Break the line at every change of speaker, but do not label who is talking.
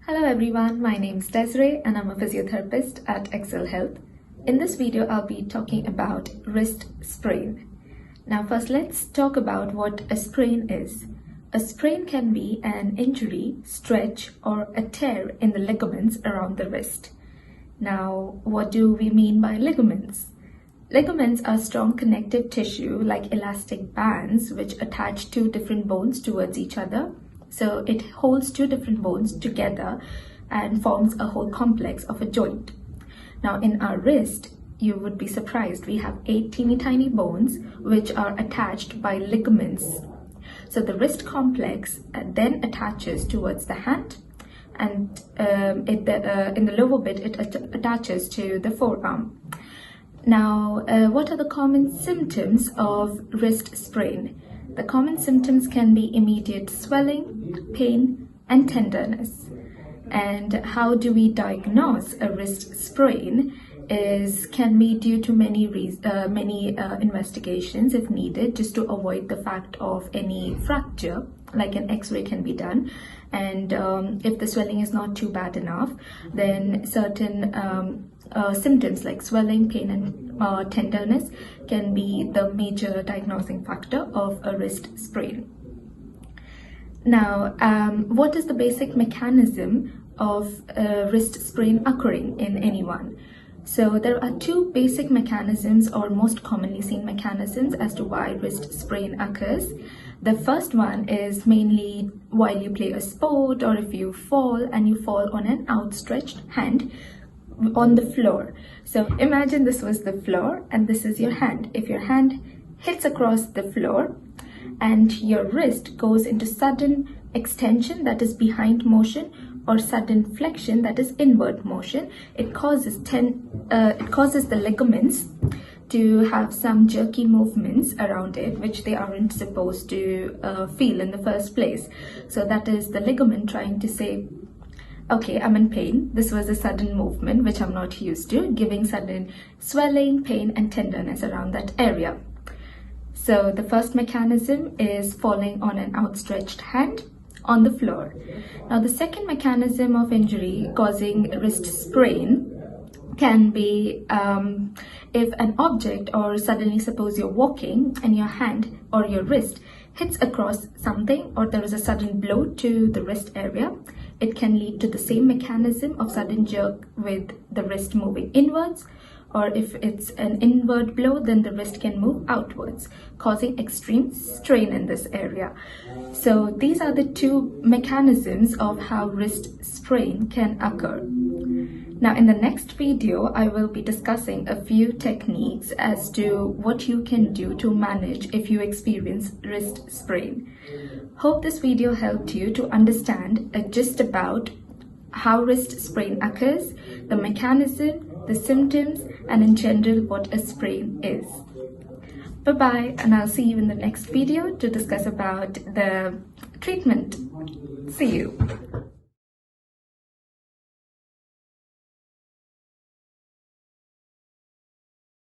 Hello everyone, my name is Desiree and I'm a physiotherapist at Xcel Health. In this video, I'll be talking about wrist sprain. Now first, let's talk about what a sprain is. A sprain can be an injury, stretch, or a tear in the ligaments around the wrist. Now, what do we mean by ligaments? Ligaments are strong connective tissue like elastic bands which attach two different bones towards each other. So it holds two different bones together and forms a whole complex of a joint. Now in our wrist, you would be surprised, we have 8 teeny tiny bones which are attached by ligaments. So the wrist complex then attaches towards the hand, and in the lower bit it attaches to the forearm. Now what are the common symptoms of wrist sprain? The common symptoms can be immediate swelling, pain, and tenderness. And how do we diagnose a wrist sprain can be due to many investigations if needed, just to avoid the fact of any fracture, like an X-ray can be done. And if the swelling is not too bad enough, then certain symptoms like swelling, pain, and tenderness can be the major diagnosing factor of a wrist sprain. Now, what is the basic mechanism of a wrist sprain occurring in anyone? So there are two basic mechanisms, or most commonly seen mechanisms, as to why wrist sprain occurs. The first one is mainly while you play a sport, or if you fall and you fall on an outstretched hand on the floor. So imagine this was the floor and this is your hand. If your hand hits across the floor and your wrist goes into sudden extension, that is behind motion, or sudden flexion, that is inward motion, it causes the ligaments to have some jerky movements around it which they aren't supposed to feel in the first place. So that is the ligament trying to say, okay, I'm in pain. This was a sudden movement which I'm not used to, giving sudden swelling, pain, and tenderness around that area. So the first mechanism is falling on an outstretched hand on the floor. Now the second mechanism of injury causing wrist sprain can be if an object, or suddenly suppose you're walking and your hand or your wrist hits across something, or there is a sudden blow to the wrist area. It can lead to the same mechanism of sudden jerk with the wrist moving inwards, or if it's an inward blow, then the wrist can move outwards, causing extreme strain in this area. So these are the two mechanisms of how wrist sprain can occur. Now in the next video, I will be discussing a few techniques as to what you can do to manage if you experience wrist sprain. Hope this video helped you to understand a gist about how wrist sprain occurs, the mechanism, the symptoms, and in general what a sprain is. Bye-bye, and I'll see you in the next video to discuss about the treatment. See you.